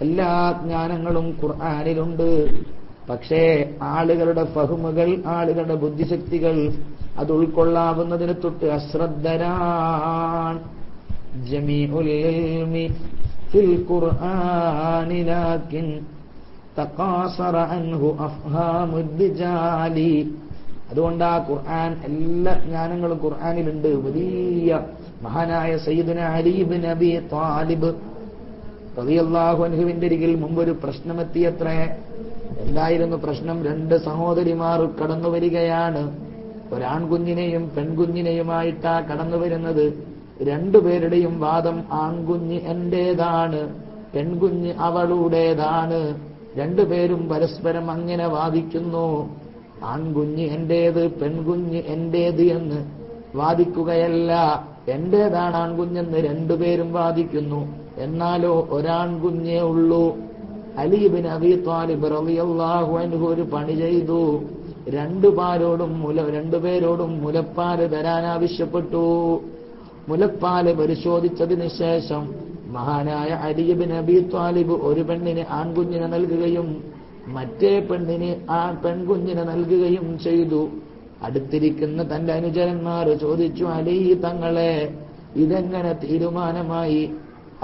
എല്ലാ ജ്ഞാനങ്ങളും ഖുർആനിലുണ്ട്. പക്ഷേ ആളുകളുടെ ഫഹ്മുകൾ, ആളുകളുടെ ബുദ്ധിശക്തികൾ അത് ഉൾക്കൊള്ളാവുന്നതിന് തൊട്ട് അശ്രദ്ധരാണ്. ജമീഉൽ ഇൽമി ഫിൽ ഖുർആനി ലാകിൻ തഖാസറ അൻഹു അഫ്ഹാമുർ റിജാലി. അതുകൊണ്ട് ആ ഖുർആൻ, എല്ലാ ജ്ഞാനങ്ങളും ഖുർആനിലുണ്ട്. വലിയ മഹാനായ സയ്യിദുന അലി ഇബ്നു അബീ ത്വാലിബ് റളിയല്ലാഹു അൻഹുവിന്റെ അരികിൽ മുമ്പൊരു പ്രശ്നമെത്തിയത്രേ. എന്തായിരുന്നു പ്രശ്നം? 2 സഹോദരിമാർ കടന്നു വരികയാണ്. ഒരാൺകുഞ്ഞിനെയും പെൺകുഞ്ഞിനെയുമായിട്ടാ കടന്നു വരുന്നത്. 2 പേരുടെയും വാദം ആൺകുഞ്ഞ് എന്റേതാണ്, പെൺകുഞ്ഞ് അവളുടേതാണ്. 2 പേരും പരസ്പരം അങ്ങനെ വാദിക്കുന്നു. ആൺകുഞ്ഞ് എന്റേത്, പെൺകുഞ്ഞ് എന്റേത് എന്ന് വാദിക്കുകയല്ല, എന്റേതാണ് ആൺകുഞ്ഞെന്ന് 2 പേരും വാദിക്കുന്നു. എന്നാലോ ഒരാൺകുഞ്ഞേ ഉള്ളൂ. അലി ഇബ്നു അബീ ത്വാലിബ് റളിയല്ലാഹു അൻഹു ഒരു പണി ചെയ്തു. 2 പേരോടും മുലപ്പാല് തരാൻ ആവശ്യപ്പെട്ടു. മുലപ്പാല് പരിശോധിച്ചതിന് ശേഷം മഹാനായ അലി ഇബ്നു അബീ ത്വാലിബ് ഒരു പെണ്ണിന് ആൺകുഞ്ഞിനെ നൽകുകയും മറ്റേ പെണ്ണിന് പെൺകുഞ്ഞിനെ നൽകുകയും ചെയ്തു. അടുത്തിരിക്കുന്ന തന്റെ അനുചരന്മാർ ചോദിച്ചു, അലി തങ്ങളെ ഇതെങ്ങനെ തീരുമാനമായി?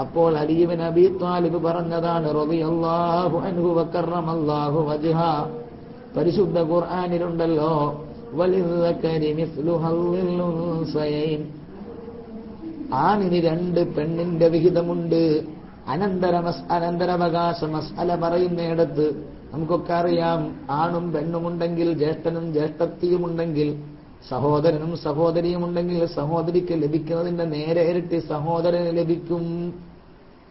അപ്പോൾ അലി ഇബ്നു അബീ ത്വാലിബ് പറഞ്ഞതാണ്, റളിയല്ലാഹു അൻഹു വകറമല്ലാഹു വജ്ഹ, പരിശുദ്ധ ഖുർആനിലുണ്ടല്ലോ, വലിദ്ദക്കരി മിസ്ലു ഹള്ളിൽ ഉൻസയൈൻ, ആണിന് 2 പെണ്ണിന്റെ വിഹിതമുണ്ട്. അനന്തരാവകാശ മസ്അല പറയുന്നിടത്ത് നമുക്കൊക്കെ അറിയാം, ആണും പെണ്ണുമുണ്ടെങ്കിൽ, ജ്യേഷ്ഠനും ജ്യേഷ്ഠത്തിയുമുണ്ടെങ്കിൽ, സഹോദരനും സഹോദരിയുമുണ്ടെങ്കിൽ സഹോദരിക്ക് ലഭിക്കുന്നതിന്റെ നേരെ ഇരട്ടി സഹോദരന് ലഭിക്കും.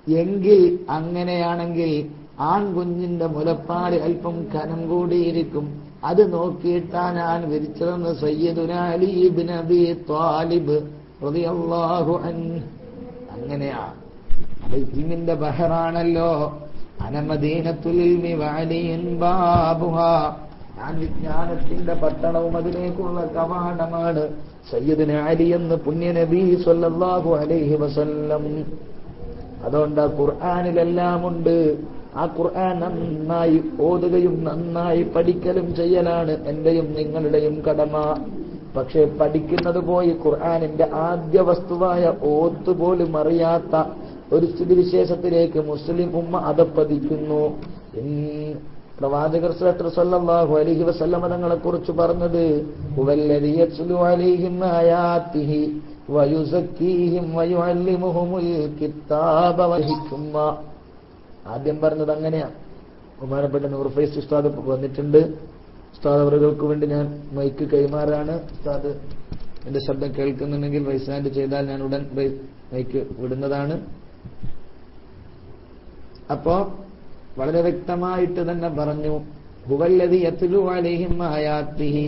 എങ്കിൽ അങ്ങനെയാണെങ്കിൽ ആൺകുഞ്ഞിന്റെ മുലപ്പാട് അല്പം കനം കൂടിയിരിക്കും. അത് നോക്കിയിട്ടാണ് ഞാൻ വിരിച്ചതെന്ന് സയ്യിദുനാ അലി ഇബ്നു അബീ ത്വാലിബ് റളിയല്ലാഹു അൻഹു. അങ്ങനെയാ, അത് ഇൽമിന്റെ ബഹറാണല്ലോ. അനമദീനത്തുൽ ഇൽമി വഅലിയൻ ബാബുഹാ, ഞാൻ വിജ്ഞാനത്തിന്റെ പട്ടണവും അതിലേക്കുള്ള കവാടമാണ്. സയ്യിദുനാ അലി എന്ന് പുണ്യ നബി സ്വല്ലല്ലാഹു അലൈഹി വസല്ലം. അതുകൊണ്ട് ഖുർആനിലെല്ലാം ഉണ്ട്. ആ ഖുർആൻ നന്നായി ഓതുകയും നന്നായി പഠിക്കലും ചെയ്യലാണ് എന്റെയും നിങ്ങളുടെയും കടമ. പക്ഷെ പഠിക്കുന്നത് പോയി ഖുർആനിന്റെ ആദ്യ വസ്തുവായ ഓത്തുപോലും അറിയാത്ത ഒരു സ്ഥിതിവിശേഷത്തിലേക്ക് മുസ്ലിം ഉമ്മ അധപ്പതിക്കുന്നു. പ്രവാചകർ സല്ലല്ലാഹു അലൈഹി വസല്ലം തങ്ങളെ കുറിച്ച് പറഞ്ഞത് ഹുവല്ലദീ യത്ലു അലൈഹിം ആയാതിഹി വയുസക്കീഹിം വയുഅല്ലിമുഹുൽ കിതാബ വൽ ഹിക്മ. ആദ്യം പറഞ്ഞത് അങ്ങനെയാ. ബഹുമാനപ്പെട്ട നൂർ ഫൈസ് ഉസ്താദ് വന്നിട്ടുണ്ട്. ഉസ്താദ് അവർക്ക് വേണ്ടി ഞാൻ മൈക്ക് കൈമാറാണ്. ഉസ്താദ് എന്റെ ശബ്ദം കേൾക്കുന്നുണ്ടെങ്കിൽ റൈസ് ഹാൻഡ് ചെയ്താൽ ഞാൻ ഉടൻ മൈക്ക് വിടുന്നതാണ്. അപ്പോ വളരെ വ്യക്തമായിട്ട് തന്നെ പറഞ്ഞു, ഹുവല്ലദീ യത്ലു അലൈഹിം ആയാതിഹി,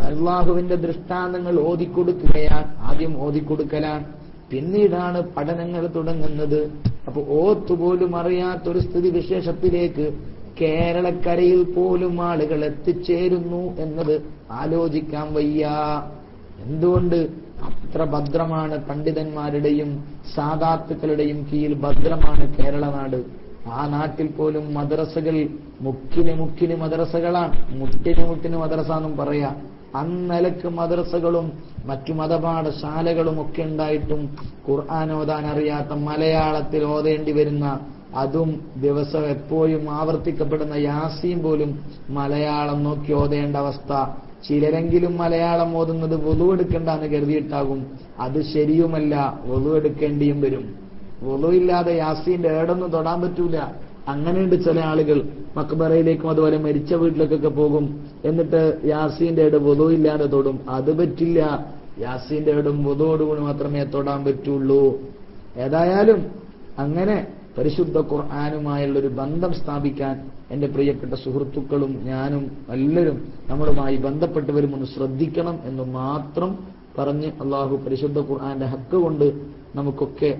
അല്ലാഹുവിന്റെ ദൃഷ്ടാന്തങ്ങൾ ഓതിക്കൊടുക്കുകയാണ്. ആദ്യം ഓതിക്കൊടുക്കലാണ്, പിന്നീടാണ് പഠനങ്ങൾ തുടങ്ങുന്നത്. അപ്പൊ ഓത്തുപോലും അറിയാത്തൊരു സ്ഥിതി വിശേഷത്തിലേക്ക് കേരളക്കരയിൽ പോലും ആളുകൾ എത്തിച്ചേരുന്നു എന്നത് ആലോചിക്കാൻ വയ്യ. എന്തുകൊണ്ട്? അത്ര ഭദ്രമാണ് പണ്ഡിതന്മാരുടെയും സാദാത്തുക്കളുടെയും കീഴിൽ ഭദ്രമാണ് കേരള നാട്. ആ നാട്ടിൽ പോലും മദ്രസകൾ മുക്കിന് മദ്രസകളാണ്. മുട്ടിന് മദ്രസ എന്നും പറയാം. അന്നലക്ക് മദ്രസകളും മറ്റു മതപാഠശാലകളും ഒക്കെ ഉണ്ടായിട്ടും ഖുർആൻ ഓതാൻ അറിയാത്ത, മലയാളത്തിൽ ഓതേണ്ടി വരുന്ന, അതും ദിവസം എപ്പോഴും ആവർത്തിക്കപ്പെടുന്ന യാസീൻ പോലും മലയാളം നോക്കി ഓതേണ്ട അവസ്ഥ. ചിലരെങ്കിലും മലയാളം ഓതുന്നത് വുളു എടുക്കണ്ടെന്ന് കരുതിയിട്ടാകും. അത് ശരിയുമല്ല, വുളു എടുക്കേണ്ടിയും വരും. വുളു ഇല്ലാതെ യാസീന്റെ ഏടൊന്നും തൊടാൻ പറ്റൂല. അങ്ങനെയുണ്ട് ചില ആളുകൾ. മക്ബറയിലേക്കും അതുപോലെ മരിച്ച വീട്ടിലേക്കൊക്കെ പോകും, എന്നിട്ട് യാസീന്റെ ഏട് വുളു ഇല്ലാതെ തൊടും. അത് പറ്റില്ല. യാസീന്റെ ഏടും വുളുവോടുകൂടി മാത്രമേ തൊടാൻ പറ്റുള്ളൂ. ഏതായാലും അങ്ങനെ പരിശുദ്ധ ഖുർആനുമായുള്ളൊരു ബന്ധം സ്ഥാപിക്കാൻ എന്റെ പ്രിയപ്പെട്ട സുഹൃത്തുക്കളും ഞാനും എല്ലാവരും നമ്മളുമായി ബന്ധപ്പെട്ടവരും ഒന്ന് ശ്രദ്ധിക്കണം എന്ന് മാത്രം പറഞ്ഞ് അള്ളാഹു പരിശുദ്ധ ഖുർആന്റെ ഹക്ക് കൊണ്ട് നമുക്കൊക്കെ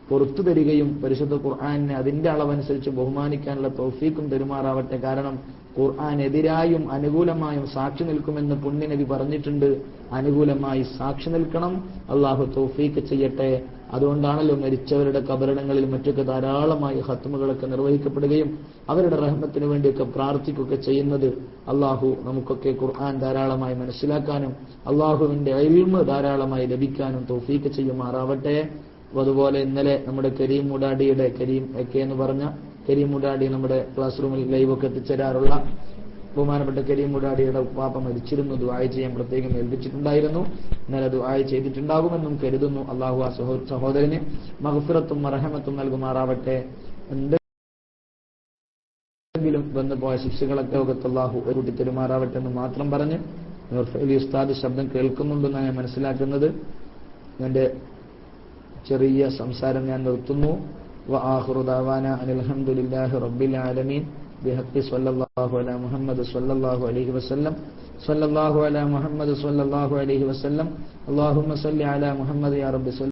പുറത്തു തരികയും പരിശുദ്ധ ഖുർആനെ അതിന്റെ അളവനുസരിച്ച് ബഹുമാനിക്കാനുള്ള തൗഫീഖും തരുമാറാവട്ടെ. കാരണം ഖുർആൻ എതിരായും അനുകൂലമായും സാക്ഷി നിൽക്കുമെന്ന് പുണ്യനബി പറഞ്ഞിട്ടുണ്ട്. അനുകൂലമായി സാക്ഷി നിൽക്കണം. അള്ളാഹു തൗഫീഖ് ചെയ്യട്ടെ. അതുകൊണ്ടാണല്ലോ മരിച്ചവരുടെ കബറിടങ്ങളിൽ മറ്റൊക്കെ ധാരാളമായി ഖത്മുകളൊക്കെ നിർവഹിക്കപ്പെടുകയും അവരുടെ റഹ്മത്തിന് വേണ്ടിയൊക്കെ പ്രാർത്ഥിക്കുകയൊക്കെ ചെയ്യുന്നത്. അള്ളാഹു നമുക്കൊക്കെ ഖുർആൻ ധാരാളമായി മനസ്സിലാക്കാനും അള്ളാഹുവിന്റെ ഇൽമ് ധാരാളമായി ലഭിക്കാനും തൗഫീഖ് ചെയ്യുമാറാവട്ടെ. അതുപോലെ ഇന്നലെ നമ്മുടെ കരീം മുടാടിയുടെ, കരീം ഒക്കെ എന്ന് പറഞ്ഞ കരീം മുടാടി നമ്മുടെ ക്ലാസ് റൂമിൽ ലൈവൊക്കെ എത്തിച്ചേരാറുള്ള ബഹുമാനപ്പെട്ട കരീം മുടാടിയുടെ പാപ്പ മരിച്ചിരുന്നു. ദുആ ചെയ്യാൻ പ്രത്യേകം ഏൽപ്പിച്ചിട്ടുണ്ടായിരുന്നു. ഇന്നലെ ദുആ ചെയ്തിട്ടുണ്ടാകുമെന്നും കരുതുന്നു. അള്ളാഹു ആ സഹോദരന് മഗ്ഫിറത്തും മർഹമത്തും നൽകുമാറാവട്ടെ. എന്തെങ്കിലും വന്നുപോയ ശിക്ഷകളൊക്കെ ലോകത്ത് അള്ളാഹു ഒരുട്ടി തെരുമാറാവട്ടെ എന്ന് മാത്രം പറഞ്ഞ് ഉസ്താദ് ശബ്ദം കേൾക്കുന്നുണ്ടെന്നാണ് ഞാൻ മനസ്സിലാക്കുന്നത്. എന്റെ ചെറിയ സംസാരം ഞാൻ നിർത്തുന്നു. വആഖിറു ദഅവാന അനിൽ ഹംദുലില്ലാഹി റബ്ബിൽ ആലമീൻ ബിഹഖി സ്വല്ലല്ലാഹു അലാ മുഹമ്മദ് സ്വല്ലല്ലാഹു അലൈഹി വസല്ലം സ്വല്ലല്ലാഹു അലാ മുഹമ്മദ് സ്വല്ലല്ലാഹു അലൈഹി വസല്ലം അല്ലാഹുമ്മ സ്വല്ലി അലാ മുഹമ്മദ് യാ റബ്ബി.